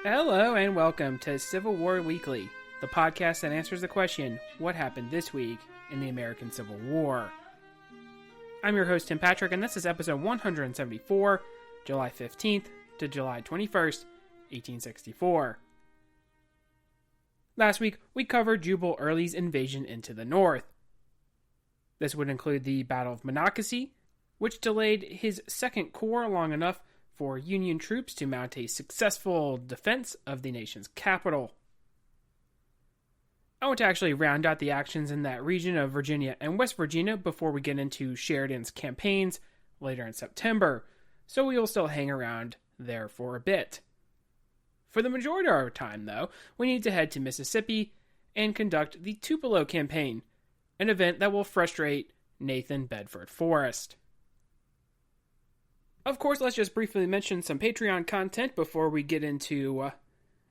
Hello and welcome to Civil War Weekly, the podcast that answers the question, what happened this week in the American Civil War? I'm your host, Tim Patrick, and this is episode 174, July 15th to July 21st, 1864. Last week, we covered Jubal Early's invasion into the North. This would include the Battle of Monocacy, which delayed his Second Corps long enough for Union troops to mount a successful defense of the nation's capital. I want to actually round out the actions in that region of Virginia and West Virginia before we get into Sheridan's campaigns later in September, so we will still hang around there for a bit. For the majority of our time, though, we need to head to Mississippi and conduct the Tupelo campaign, an event that will frustrate Nathan Bedford Forrest. Of course, let's just briefly mention some Patreon content before we get into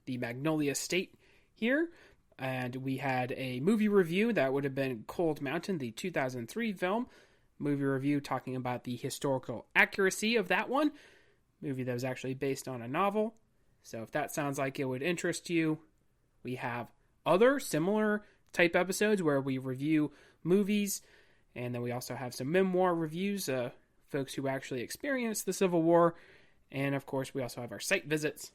the Magnolia State here. And we had a movie review that would have been Cold Mountain, the 2003 film. Movie review talking about the historical accuracy of that one. Movie that was actually based on a novel. So if that sounds like it would interest you, we have other similar type episodes where we review movies. And then we also have some memoir reviews, folks who actually experienced the Civil War. And of course, we also have our site visits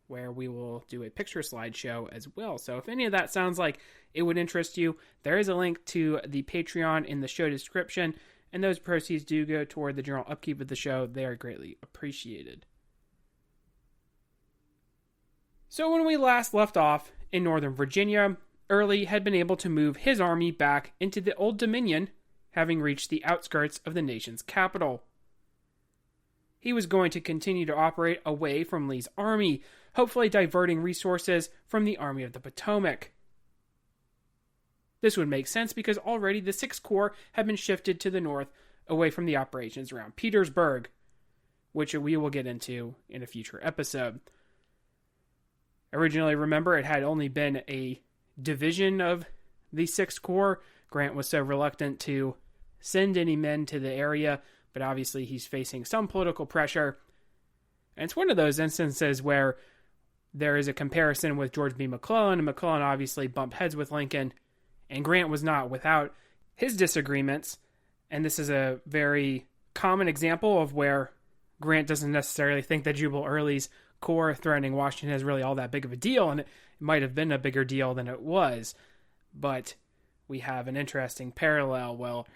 where we will do a picture slideshow as well. So if any of that sounds like it would interest you, there is a link to the Patreon in the show description, and those proceeds do go toward the general upkeep of the show. They are greatly appreciated. So when we last left off in Northern Virginia, Early had been able to move his army back into the Old Dominion, having reached the outskirts of the nation's capital. He was going to continue to operate away from Lee's army, hopefully diverting resources from the Army of the Potomac. This would make sense because already the Sixth Corps had been shifted to the north, away from the operations around Petersburg, which we will get into in a future episode. Originally, remember, it had only been a division of the Sixth Corps. Grant was so reluctant to send any men to the area, but obviously he's facing some political pressure. And it's one of those instances where there is a comparison with George B. McClellan, and McClellan obviously bumped heads with Lincoln, and Grant was not without his disagreements. And this is a very common example of where Grant doesn't necessarily think that Jubal Early's corps threatening Washington is really all that big of a deal, and it might have been a bigger deal than it was. But we have an interesting parallel. Well,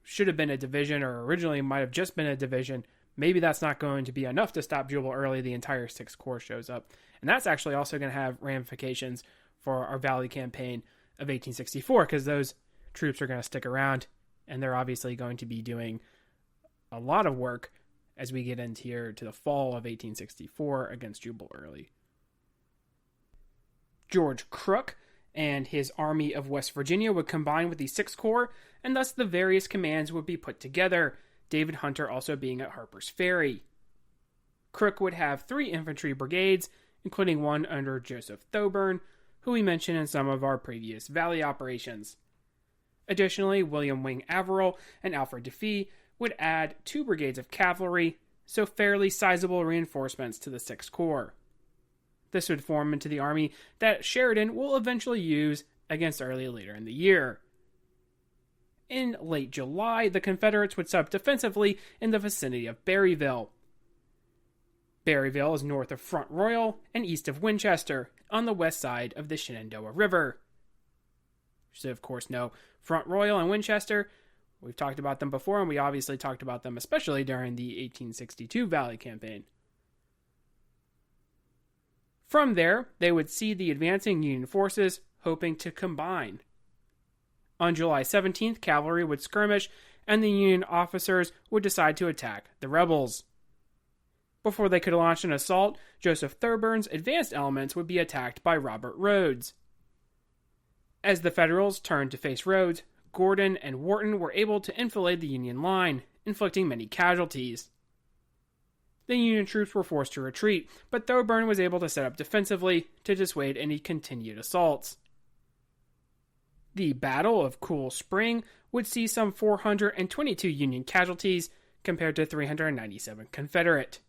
should have been a division, or originally might have just been a division. Maybe that's not going to be enough to stop Jubal Early. The entire Sixth Corps shows up. And that's actually also going to have ramifications for our Valley campaign of 1864, because those troops are going to stick around, and they're obviously going to be doing a lot of work as we get into here to the fall of 1864 against Jubal Early. George Crook and his Army of West Virginia would combine with the Sixth Corps, and thus the various commands would be put together, David Hunter also being at Harper's Ferry. Crook would have 3 infantry brigades, including one under Joseph Thoburn, who we mentioned in some of our previous Valley operations. Additionally, William Wing Averill and Alfred Defee would add 2 brigades of cavalry, so fairly sizable reinforcements to the Sixth Corps. This would form into the army that Sheridan will eventually use against Early later in the year. In late July, the Confederates would set up defensively in the vicinity of Berryville. Berryville is north of Front Royal and east of Winchester, on the west side of the Shenandoah River. You should, of course, know Front Royal and Winchester. We've talked about them before, and we obviously talked about them especially during the 1862 Valley Campaign. From there, they would see the advancing Union forces, hoping to combine. On July 17th, cavalry would skirmish, and the Union officers would decide to attack the rebels. Before they could launch an assault, Joseph Thurber's advanced elements would be attacked by Robert Rhodes. As the Federals turned to face Rhodes, Gordon and Wharton were able to enfilade the Union line, inflicting many casualties. The Union troops were forced to retreat, but Thoburn was able to set up defensively to dissuade any continued assaults. The Battle of Cool Spring would see some 422 Union casualties compared to 397 Confederate.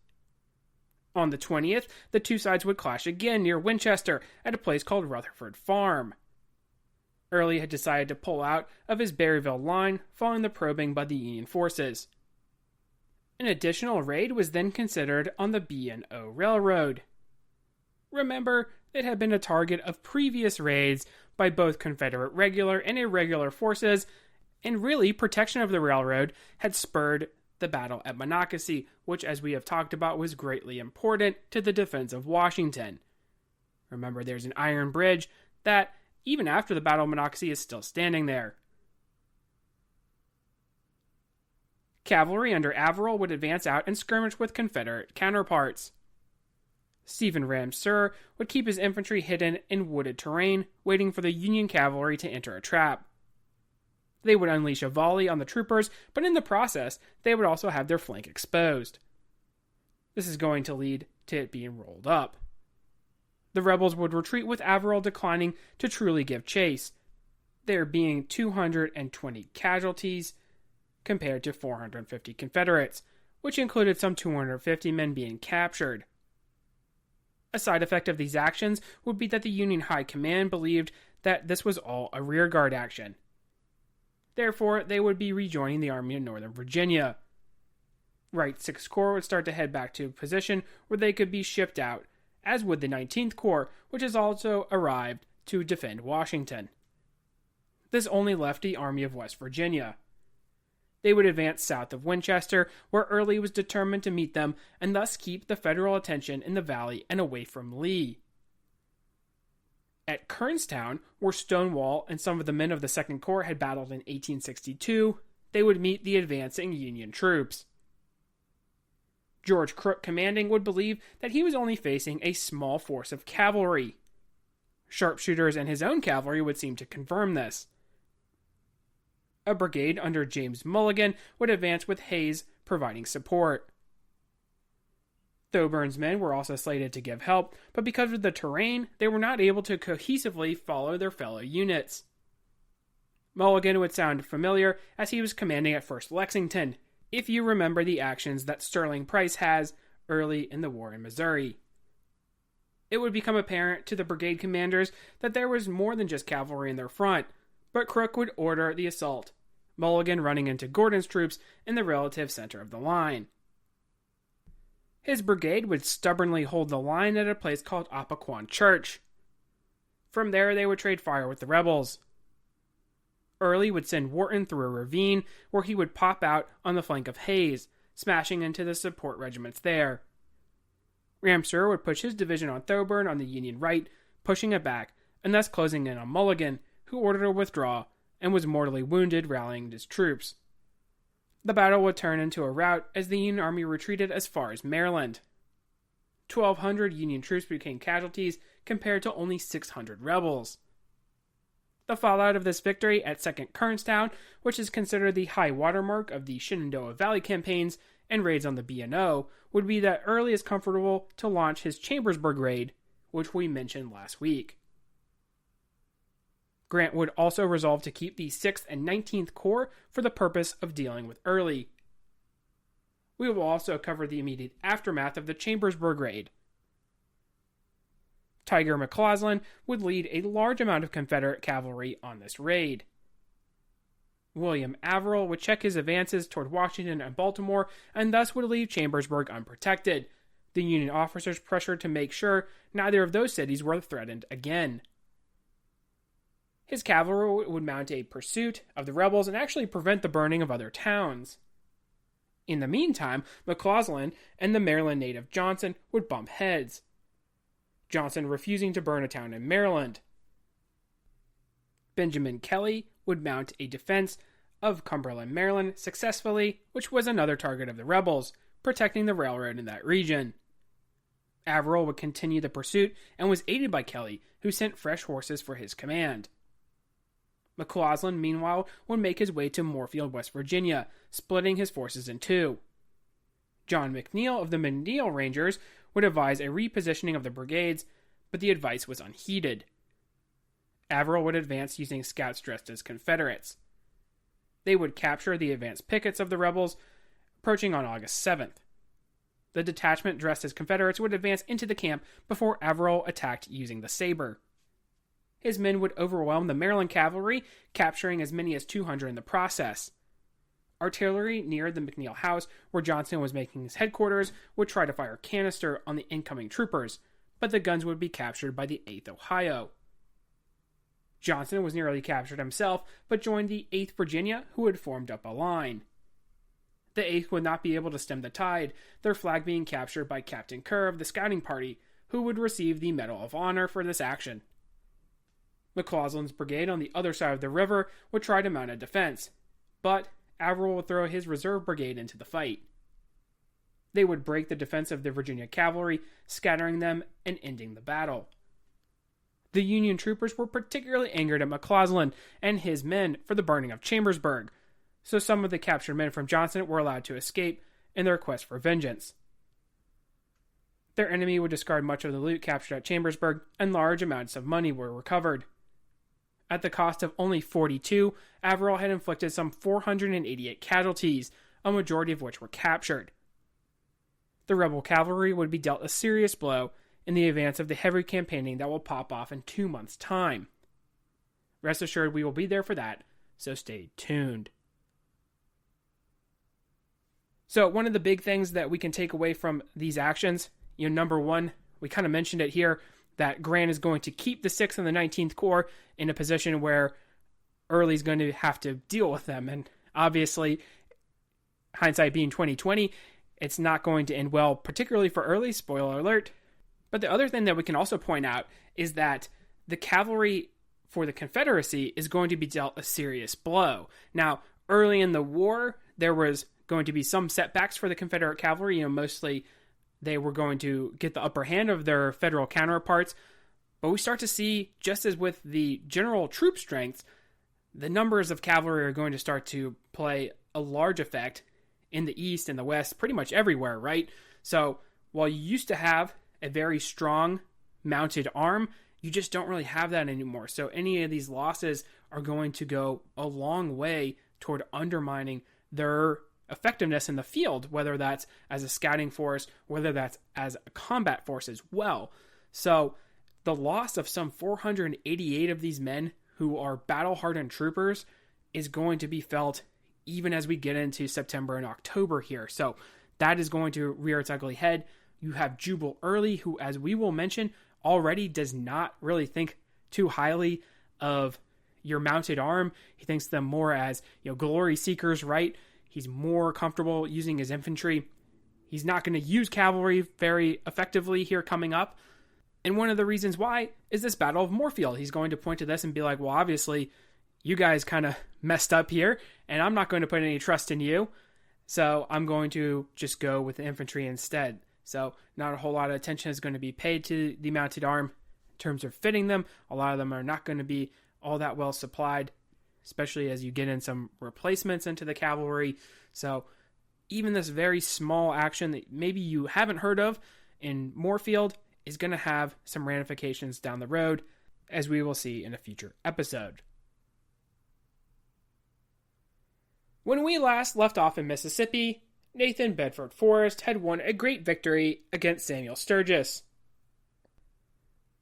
On the 20th, the two sides would clash again near Winchester at a place called Rutherford Farm. Early had decided to pull out of his Berryville line following the probing by the Union forces. An additional raid was then considered on the B&O Railroad. Remember, it had been a target of previous raids by both Confederate regular and irregular forces, and really protection of the railroad had spurred the battle at Monocacy, which, as we have talked about, was greatly important to the defense of Washington. Remember, there's an iron bridge that, even after the Battle of Monocacy, is still standing there. Cavalry under Averill would advance out and skirmish with Confederate counterparts. Stephen Ramseur would keep his infantry hidden in wooded terrain, waiting for the Union cavalry to enter a trap. They would unleash a volley on the troopers, but in the process, they would also have their flank exposed. This is going to lead to it being rolled up. The rebels would retreat with Averill declining to truly give chase, there being 220 casualties compared to 450 Confederates, which included some 250 men being captured. A side effect of these actions would be that the Union High Command believed that this was all a rearguard action. Therefore, they would be rejoining the Army of Northern Virginia. Wright's 6th Corps would start to head back to a position where they could be shipped out, as would the 19th Corps, which has also arrived to defend Washington. This only left the Army of West Virginia. They would advance south of Winchester, where Early was determined to meet them and thus keep the Federal attention in the valley and away from Lee. At Kernstown, where Stonewall and some of the men of the 2nd Corps had battled in 1862, they would meet the advancing Union troops. George Crook commanding would believe that he was only facing a small force of cavalry. Sharpshooters and his own cavalry would seem to confirm this. A brigade under James Mulligan would advance with Hayes providing support. Thoburn's men were also slated to give help, but because of the terrain, they were not able to cohesively follow their fellow units. Mulligan would sound familiar as he was commanding at 1st Lexington, if you remember the actions that Sterling Price has early in the war in Missouri. It would become apparent to the brigade commanders that there was more than just cavalry in their front, but Crook would order the assault, Mulligan running into Gordon's troops in the relative center of the line. His brigade would stubbornly hold the line at a place called Appoquon Church. From there, they would trade fire with the rebels. Early would send Wharton through a ravine where he would pop out on the flank of Hayes, smashing into the support regiments there. Ramseur would push his division on Thoburn on the Union right, pushing it back, and thus closing in on Mulligan, who ordered a withdrawal and was mortally wounded rallying his troops. The battle would turn into a rout as the Union Army retreated as far as Maryland. 1,200 Union troops became casualties compared to only 600 rebels. The fallout of this victory at 2nd Kernstown, which is considered the high watermark of the Shenandoah Valley campaigns and raids on the B&O, would be that Early is comfortable to launch his Chambersburg raid, which we mentioned last week. Grant would also resolve to keep the 6th and 19th Corps for the purpose of dealing with Early. We will also cover the immediate aftermath of the Chambersburg raid. Tiger McCausland would lead a large amount of Confederate cavalry on this raid. William Averill would check his advances toward Washington and Baltimore and thus would leave Chambersburg unprotected, the Union officers pressured to make sure neither of those cities were threatened again. His cavalry would mount a pursuit of the rebels and actually prevent the burning of other towns. In the meantime, McCausland and the Maryland native Johnson would bump heads, Johnson refusing to burn a town in Maryland. Benjamin Kelly would mount a defense of Cumberland, Maryland successfully, which was another target of the rebels, protecting the railroad in that region. Averill would continue the pursuit and was aided by Kelly, who sent fresh horses for his command. McCausland, meanwhile, would make his way to Moorefield, West Virginia, splitting his forces in two. John McNeil of the McNeil Rangers would advise a repositioning of the brigades, but the advice was unheeded. Averill would advance using scouts dressed as Confederates. They would capture the advanced pickets of the rebels, approaching on August 7th. The detachment dressed as Confederates would advance into the camp before Averill attacked using the saber. His men would overwhelm the Maryland cavalry, capturing as many as 200 in the process. Artillery near the McNeil house, where Johnston was making his headquarters, would try to fire canister on the incoming troopers, but the guns would be captured by the 8th Ohio. Johnston was nearly captured himself, but joined the 8th Virginia, who had formed up a line. The 8th would not be able to stem the tide, their flag being captured by Captain Kerr of the scouting party, who would receive the Medal of Honor for this action. McCausland's brigade on the other side of the river would try to mount a defense, but Averill would throw his reserve brigade into the fight. They would break the defense of the Virginia cavalry, scattering them and ending the battle. The Union troopers were particularly angered at McCausland and his men for the burning of Chambersburg, so some of the captured men from Johnston were allowed to escape in their quest for vengeance. Their enemy would discard much of the loot captured at Chambersburg, and large amounts of money were recovered. At the cost of only 42, Averill had inflicted some 488 casualties, a majority of which were captured. The rebel cavalry would be dealt a serious blow in the advance of the heavy campaigning that will pop off in 2 months' time. Rest assured we will be there for that, so stay tuned. So one of the big things that we can take away from these actions, number one, we kind of mentioned it here, that Grant is going to keep the 6th and the 19th Corps in a position where Early's going to have to deal with them. And obviously, hindsight being 2020, it's not going to end well, particularly for Early, spoiler alert. But the other thing that we can also point out is that the cavalry for the Confederacy is going to be dealt a serious blow. Now, early in the war, there was going to be some setbacks for the Confederate cavalry. Mostly they were going to get the upper hand of their federal counterparts. But we start to see, just as with the general troop strength, the numbers of cavalry are going to start to play a large effect in the East and the West, pretty much everywhere, right? So while you used to have a very strong mounted arm, you just don't really have that anymore. So any of these losses are going to go a long way toward undermining their effectiveness in the field, whether that's as a scouting force, whether that's as a combat force as well. So the loss of some 488 of these men who are battle-hardened troopers is going to be felt even as we get into September and October here. So that is going to rear its ugly head. You have Jubal Early, who, as we will mention, already does not really think too highly of your mounted arm. He thinks them more as, glory seekers, right? He's more comfortable using his infantry. He's not going to use cavalry very effectively here coming up. And one of the reasons why is this Battle of Moorfield. He's going to point to this and be like, well, obviously, you guys kind of messed up here, and I'm not going to put any trust in you. So I'm going to just go with the infantry instead. So not a whole lot of attention is going to be paid to the mounted arm in terms of fitting them. A lot of them are not going to be all that well supplied, especially as you get in some replacements into the cavalry. So even this very small action that maybe you haven't heard of in Moorfield is going to have some ramifications down the road, as we will see in a future episode. When we last left off in Mississippi, Nathan Bedford Forrest had won a great victory against Samuel Sturgis.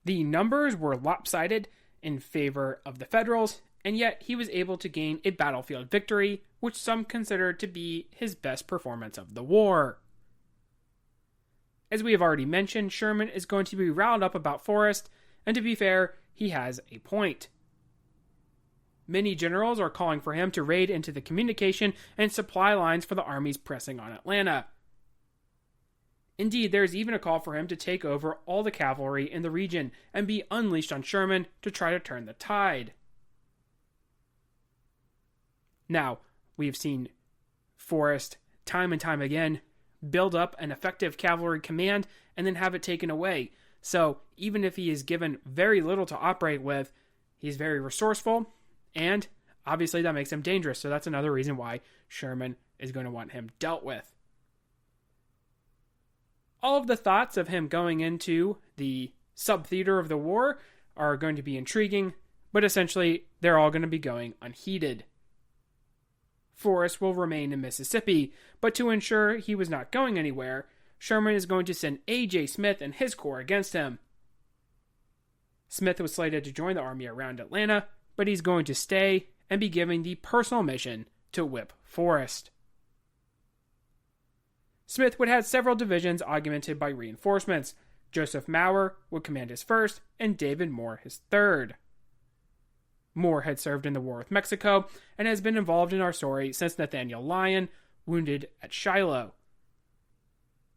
The numbers were lopsided in favor of the Federals, and yet he was able to gain a battlefield victory, which some consider to be his best performance of the war. As we have already mentioned, Sherman is going to be riled up about Forrest, and to be fair, he has a point. Many generals are calling for him to raid into the communication and supply lines for the armies pressing on Atlanta. Indeed, there is even a call for him to take over all the cavalry in the region and be unleashed on Sherman to try to turn the tide. Now, we've seen Forrest time and time again build up an effective cavalry command and then have it taken away. So even if he is given very little to operate with, he's very resourceful, and obviously that makes him dangerous. So that's another reason why Sherman is going to want him dealt with. All of the thoughts of him going into the sub-theater of the war are going to be intriguing, but essentially they're all going to be going unheeded. Forrest will remain in Mississippi, but to ensure he was not going anywhere, Sherman is going to send A.J. Smith and his corps against him. Smith was slated to join the army around Atlanta, but he's going to stay and be given the personal mission to whip Forrest. Smith would have several divisions augmented by reinforcements. Joseph Mower would command his first, and David Moore his third. Moore had served in the war with Mexico and has been involved in our story since Nathaniel Lyon, wounded at Shiloh.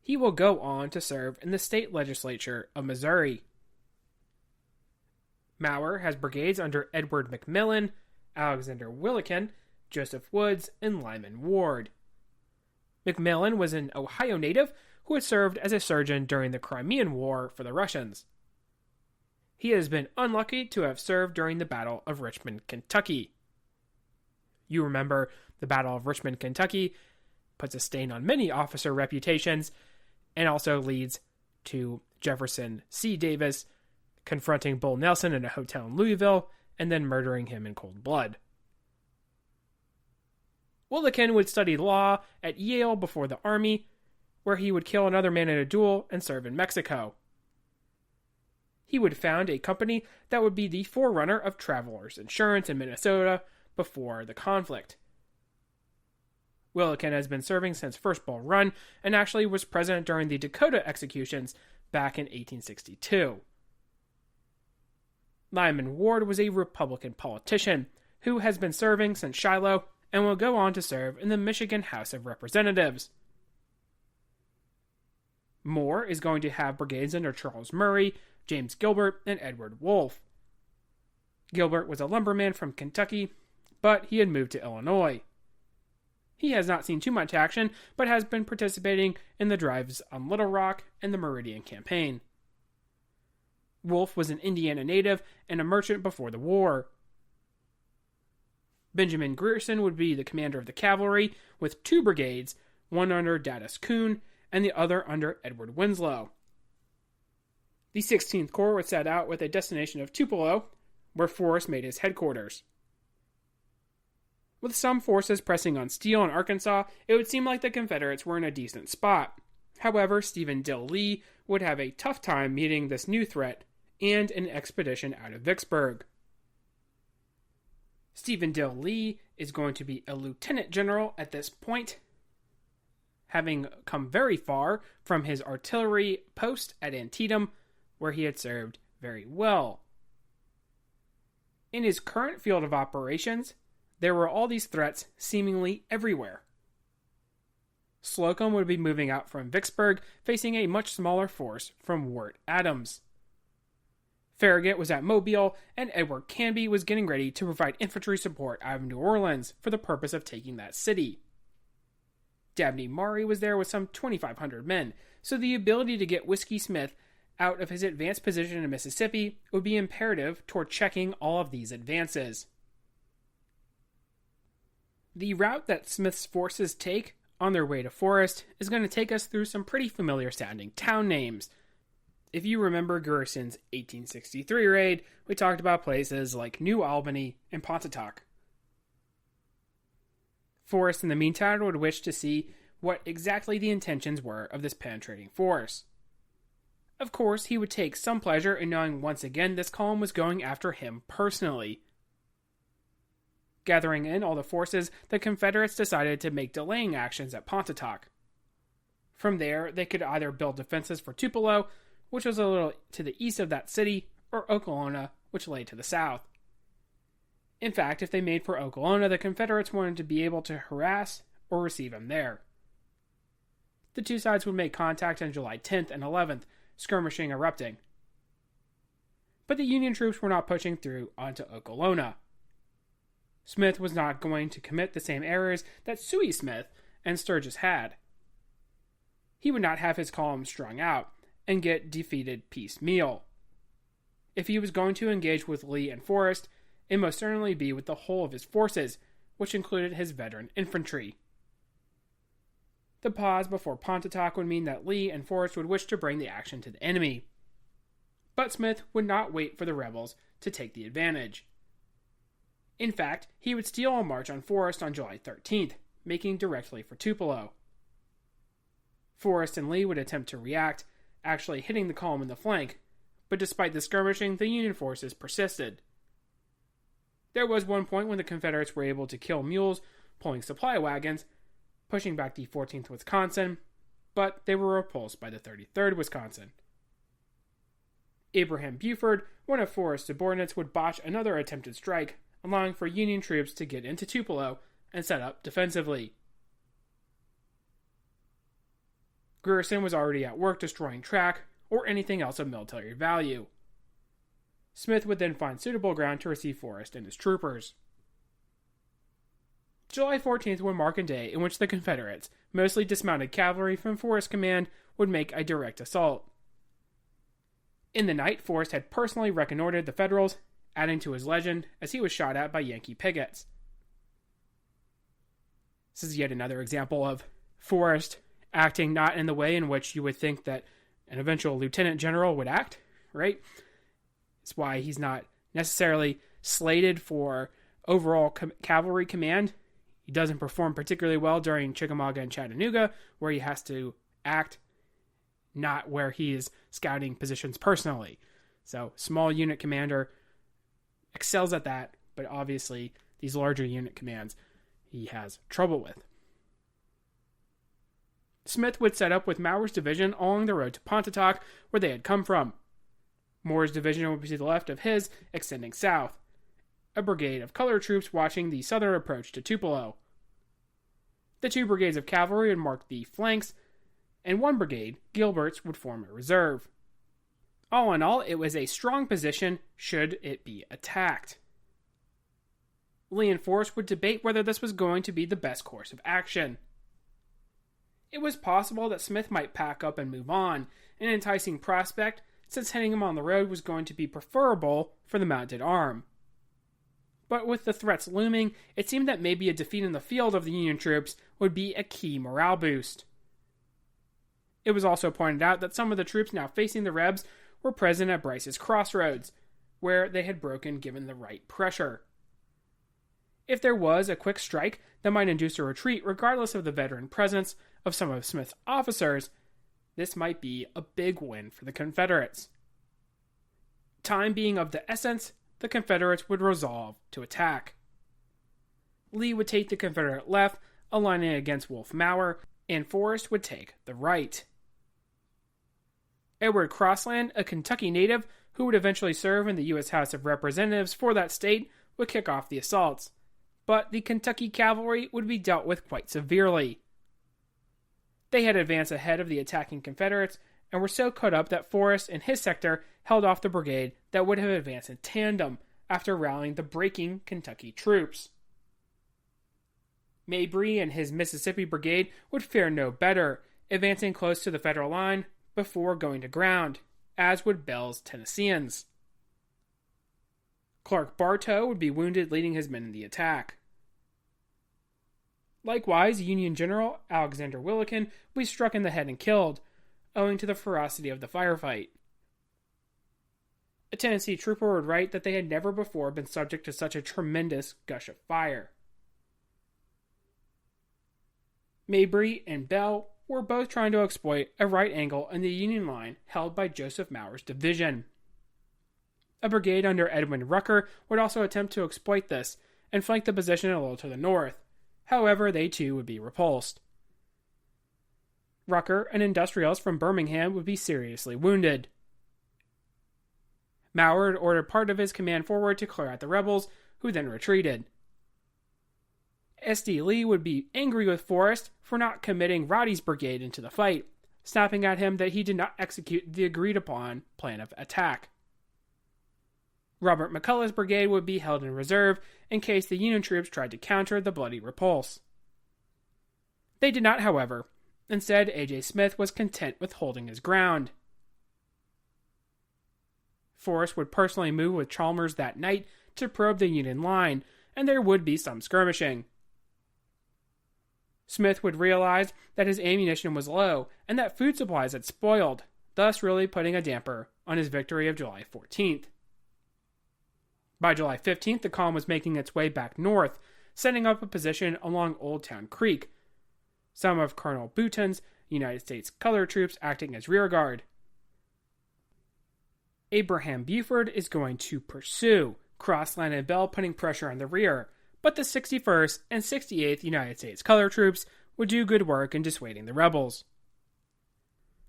He will go on to serve in the state legislature of Missouri. Mower has brigades under Edward McMillan, Alexander Willikin, Joseph Woods, and Lyman Ward. McMillan was an Ohio native who had served as a surgeon during the Crimean War for the Russians. He has been unlucky to have served during the Battle of Richmond, Kentucky. You remember the Battle of Richmond, Kentucky puts a stain on many officer reputations and also leads to Jefferson C. Davis confronting Bull Nelson in a hotel in Louisville and then murdering him in cold blood. Willikin would study law at Yale before the Army, where he would kill another man in a duel and serve in Mexico. He would found a company that would be the forerunner of Travelers Insurance in Minnesota before the conflict. Willikin has been serving since First Bull Run and actually was present during the Dakota executions back in 1862. Lyman Ward was a Republican politician who has been serving since Shiloh and will go on to serve in the Michigan House of Representatives. Moore is going to have brigades under Charles Murray, James Gilbert, and Edward Wolfe. Gilbert was a lumberman from Kentucky, but he had moved to Illinois. He has not seen too much action, but has been participating in the drives on Little Rock and the Meridian Campaign. Wolfe was an Indiana native and a merchant before the war. Benjamin Grierson would be the commander of the cavalry, with 2 brigades, one under Datus Coon and the other under Edward Winslow. The 16th Corps would set out with a destination of Tupelo, where Forrest made his headquarters. With some forces pressing on Steele and Arkansas, it would seem like the Confederates were in a decent spot. However, Stephen Dill Lee would have a tough time meeting this new threat and an expedition out of Vicksburg. Stephen Dill Lee is going to be a lieutenant general at this point, having come very far from his artillery post at Antietam, where he had served very well. In his current field of operations, there were all these threats seemingly everywhere. Slocum would be moving out from Vicksburg, facing a much smaller force from Wirt Adams. Farragut was at Mobile, and Edward Canby was getting ready to provide infantry support out of New Orleans for the purpose of taking that city. Dabney Maury was there with some 2,500 men, so the ability to get Whiskey Smith out of his advanced position in Mississippi would be imperative toward checking all of these advances. The route that Smith's forces take on their way to Forrest is going to take us through some pretty familiar sounding town names. If you remember Grierson's 1863 raid, we talked about places like New Albany and Pontotoc. Forrest, in the meantime, would wish to see what exactly the intentions were of this penetrating force. Of course, he would take some pleasure in knowing once again this column was going after him personally. Gathering in all the forces, the Confederates decided to make delaying actions at Pontotoc. From there, they could either build defenses for Tupelo, which was a little to the east of that city, or Okolona, which lay to the south. In fact, if they made for Okolona, the Confederates wanted to be able to harass or receive him there. The two sides would make contact on July 10th and 11th, skirmishing erupting. But the Union troops were not pushing through onto Okolona. Smith was not going to commit the same errors that Sooy Smith and Sturgis had. He would not have his column strung out and get defeated piecemeal. If he was going to engage with Lee and Forrest, it must certainly be with the whole of his forces, which included his veteran infantry. The pause before Pontotoc would mean that Lee and Forrest would wish to bring the action to the enemy. But Smith would not wait for the rebels to take the advantage. In fact, he would steal a march on Forrest on July 13th, making directly for Tupelo. Forrest and Lee would attempt to react, actually hitting the column in the flank, but despite the skirmishing, the Union forces persisted. There was one point when the Confederates were able to kill mules pulling supply wagons, pushing back the 14th Wisconsin, but they were repulsed by the 33rd Wisconsin. Abraham Buford, one of Forrest's subordinates, would botch another attempted strike, allowing for Union troops to get into Tupelo and set up defensively. Grierson was already at work destroying track or anything else of military value. Smith would then find suitable ground to receive Forrest and his troopers. July 14th would mark a day in which the Confederates, mostly dismounted cavalry from Forrest's command, would make a direct assault. In the night, Forrest had personally reconnoitered the Federals, adding to his legend as he was shot at by Yankee pickets. This is yet another example of Forrest acting not in the way in which you would think that an eventual lieutenant general would act, right? It's why he's not necessarily slated for overall cavalry command. He doesn't perform particularly well during Chickamauga and Chattanooga, where he has to act, not where he is scouting positions personally. So, small unit commander excels at that, but obviously these larger unit commands he has trouble with. Smith would set up with Mower's division along the road to Pontotoc, where they had come from. Moore's division would be to the left of his, extending south. A brigade of colored troops watching the southern approach to Tupelo. The 2 brigades of cavalry would mark the flanks, and 1 brigade, Gilbert's, would form a reserve. All in all, it was a strong position should it be attacked. Lee and Forrest would debate whether this was going to be the best course of action. It was possible that Smith might pack up and move on, an enticing prospect, since hitting him on the road was going to be preferable for the mounted arm. But with the threats looming, it seemed that maybe a defeat in the field of the Union troops would be a key morale boost. It was also pointed out that some of the troops now facing the Rebs were present at Bryce's Crossroads, where they had broken given the right pressure. If there was a quick strike that might induce a retreat regardless of the veteran presence of some of Smith's officers, this might be a big win for the Confederates. Time being of the essence, the Confederates would resolve to attack. Lee would take the Confederate left, aligning against Wolfe Mower, and Forrest would take the right. Edward Crossland, a Kentucky native who would eventually serve in the U.S. House of Representatives for that state, would kick off the assaults, but the Kentucky cavalry would be dealt with quite severely. They had advanced ahead of the attacking Confederates and were so cut up that Forrest and his sector held off the brigade that would have advanced in tandem after rallying the breaking Kentucky troops. Mabry and his Mississippi brigade would fare no better, advancing close to the Federal line before going to ground, as would Bell's Tennesseans. Clark Bartow would be wounded leading his men in the attack. Likewise, Union General Alexander Willikin would be struck in the head and killed, owing to the ferocity of the firefight. A Tennessee trooper would write that they had never before been subject to such a tremendous gush of fire. Mabry and Bell were both trying to exploit a right angle in the Union line held by Joseph Mower's division. A brigade under Edwin Rucker would also attempt to exploit this and flank the position a little to the north. However, they too would be repulsed. Rucker, an industrialist from Birmingham, would be seriously wounded. Mower had ordered part of his command forward to clear out the rebels, who then retreated. S.D. Lee would be angry with Forrest for not committing Roddy's brigade into the fight, snapping at him that he did not execute the agreed-upon plan of attack. Robert McCullough's brigade would be held in reserve in case the Union troops tried to counter the bloody repulse. They did not, however. Instead, A.J. Smith was content with holding his ground. Forrest would personally move with Chalmers that night to probe the Union line, and there would be some skirmishing. Smith would realize that his ammunition was low and that food supplies had spoiled, thus really putting a damper on his victory of July 14th. By July 15th, the column was making its way back north, setting up a position along Old Town Creek. Some of Colonel Bouton's United States colored troops acting as rearguard. Abraham Buford is going to pursue Crossland and Bell, putting pressure on the rear, but the 61st and 68th United States colored troops would do good work in dissuading the rebels.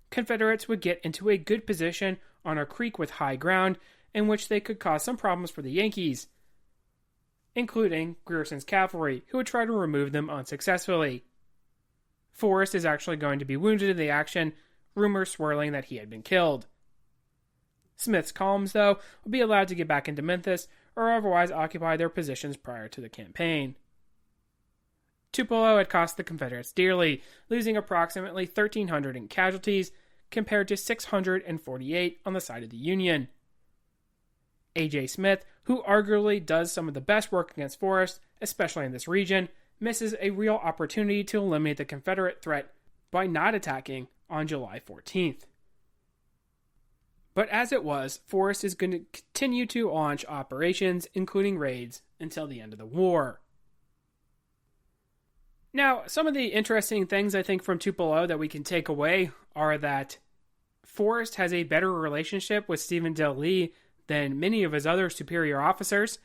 Confederates would get into a good position on a creek with high ground in which they could cause some problems for the Yankees, including Grierson's cavalry, who would try to remove them unsuccessfully. Forrest is actually going to be wounded in the action, rumors swirling that he had been killed. Smith's columns, though, would be allowed to get back into Memphis or otherwise occupy their positions prior to the campaign. Tupelo had cost the Confederates dearly, losing approximately 1,300 in casualties compared to 648 on the side of the Union. A.J. Smith, who arguably does some of the best work against Forrest, especially in this region, misses a real opportunity to eliminate the Confederate threat by not attacking on July 14th. But as it was, Forrest is going to continue to launch operations, including raids, until the end of the war. Now, some of the interesting things I think from Tupelo that we can take away are that Forrest has a better relationship with Stephen Dale Lee than many of his other superior officers.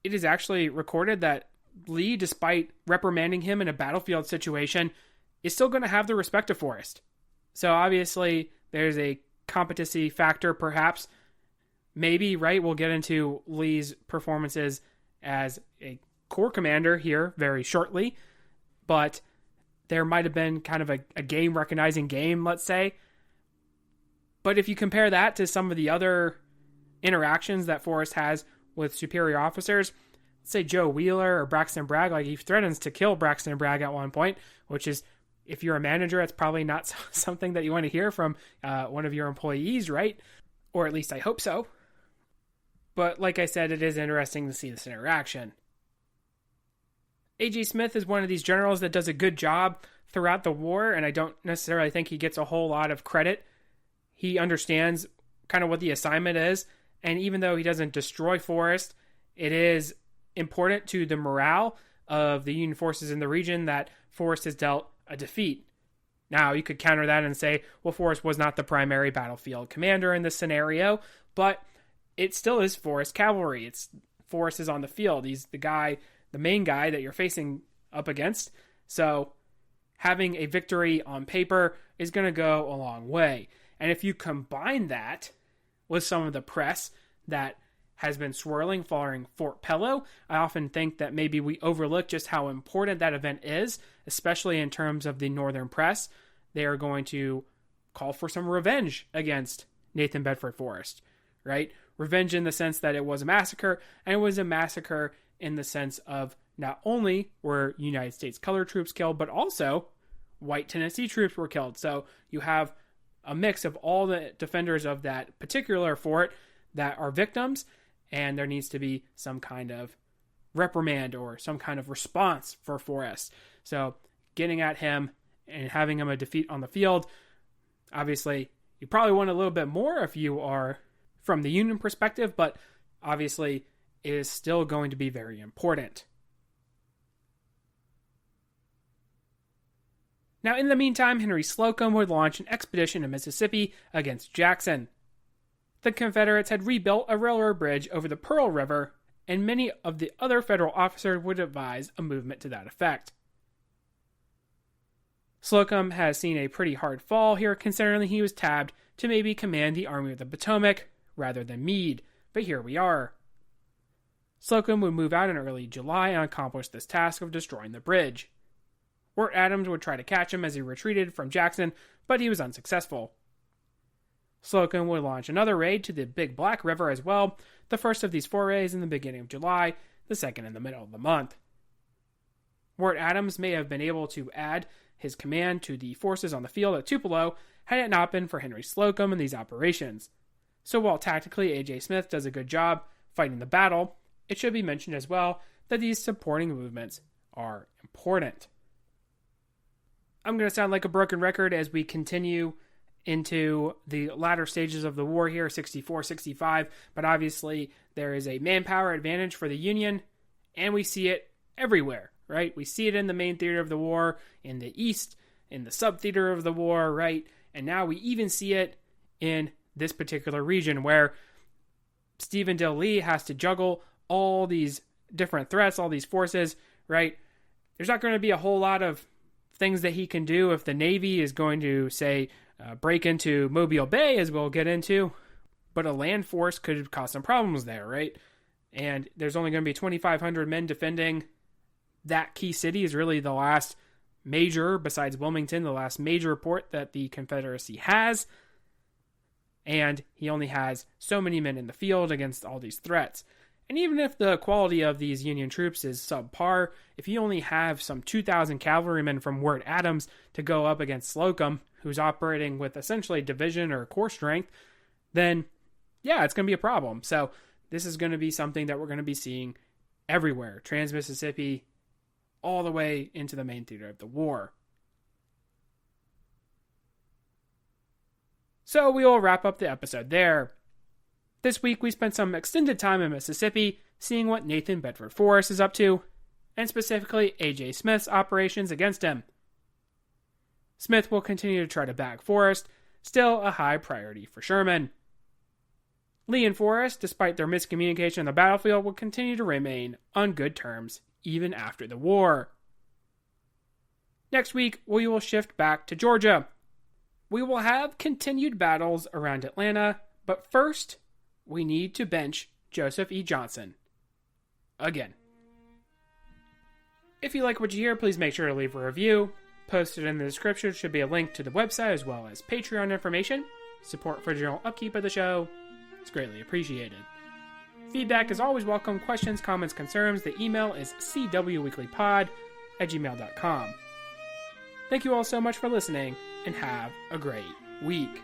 It is actually recorded that Lee, despite reprimanding him in a battlefield situation, is still going to have the respect of Forrest. So obviously, there's a competency factor, perhaps. Maybe, right? We'll get into Lee's performances as a Corps commander here very shortly, but there might have been kind of a game recognizing game, let's say. But if you compare that to some of the other interactions that Forrest has with superior officers, say Joe Wheeler or Braxton Bragg, like he threatens to kill Braxton Bragg at one point, which is, if you're a manager, it's probably not something that you want to hear from one of your employees, right? Or at least I hope so. But like I said, it is interesting to see this interaction. A.J. Smith is one of these generals that does a good job throughout the war, and I don't necessarily think he gets a whole lot of credit. He understands kind of what the assignment is, and even though he doesn't destroy Forrest, it is important to the morale of the Union forces in the region that Forrest has dealt a defeat. Now, you could counter that and say, well, Forrest was not the primary battlefield commander in this scenario, but it still is Forrest cavalry. Forrest is on the field. He's the main guy that you're facing up against. So having a victory on paper is going to go a long way. And if you combine that with some of the press that has been swirling following Fort Pillow, I often think that maybe we overlook just how important that event is, especially in terms of the Northern press. They are going to call for some revenge against Nathan Bedford Forrest, right? Revenge in the sense that it was a massacre, and it was a massacre in the sense of not only were United States colored troops killed, but also white Tennessee troops were killed. So you have a mix of all the defenders of that particular fort that are victims, and there needs to be some kind of reprimand or some kind of response for Forrest. So getting at him and having him a defeat on the field, obviously you probably want a little bit more if you are from the Union perspective, but obviously it is still going to be very important. Now, in the meantime, Henry Slocum would launch an expedition to Mississippi against Jackson. The Confederates had rebuilt a railroad bridge over the Pearl River, and many of the other federal officers would advise a movement to that effect. Slocum has seen a pretty hard fall here, considering he was tabbed to maybe command the Army of the Potomac rather than Meade, but here we are. Slocum would move out in early July and accomplish this task of destroying the bridge. Wirt Adams would try to catch him as he retreated from Jackson, but he was unsuccessful. Slocum would launch another raid to the Big Black River as well, the first of these forays in the beginning of July, the second in the middle of the month. Wirt Adams may have been able to add his command to the forces on the field at Tupelo had it not been for Henry Slocum in these operations. So while tactically A.J. Smith does a good job fighting the battle, it should be mentioned as well that these supporting movements are important. I'm going to sound like a broken record as we continue into the latter stages of the war here, 64, 65, but obviously there is a manpower advantage for the Union, and we see it everywhere, right? We see it in the main theater of the war, in the East, in the sub-theater of the war, right? And now we even see it in this particular region where Stephen Dill Lee has to juggle all these different threats, all these forces, right? There's not going to be a whole lot of things that he can do if the Navy is going to, say, break into Mobile Bay, as we'll get into. But a land force could cause some problems there, right? And there's only going to be 2,500 men defending that key city. Is really the last major, besides Wilmington, the last major port that the Confederacy has. And he only has so many men in the field against all these threats. And even if the quality of these Union troops is subpar, if you only have some 2,000 cavalrymen from Wirt Adams to go up against Slocum, who's operating with essentially division or corps strength, then yeah, it's going to be a problem. So this is going to be something that we're going to be seeing everywhere. Trans-Mississippi, all the way into the main theater of the war. So we will wrap up the episode there. This week we spent some extended time in Mississippi seeing what Nathan Bedford Forrest is up to, and specifically A.J. Smith's operations against him. Smith will continue to try to back Forrest, still a high priority for Sherman. Lee and Forrest, despite their miscommunication on the battlefield, will continue to remain on good terms even after the war. Next week, we will shift back to Georgia. We will have continued battles around Atlanta, but first, we need to bench Joseph E. Johnson. Again. If you like what you hear, please make sure to leave a review. Posted in the description should be a link to the website as well as Patreon information. Support for general upkeep of the show is greatly appreciated. Feedback is always welcome. Questions, comments, concerns. The email is cwweeklypod@gmail.com. Thank you all so much for listening, and have a great week.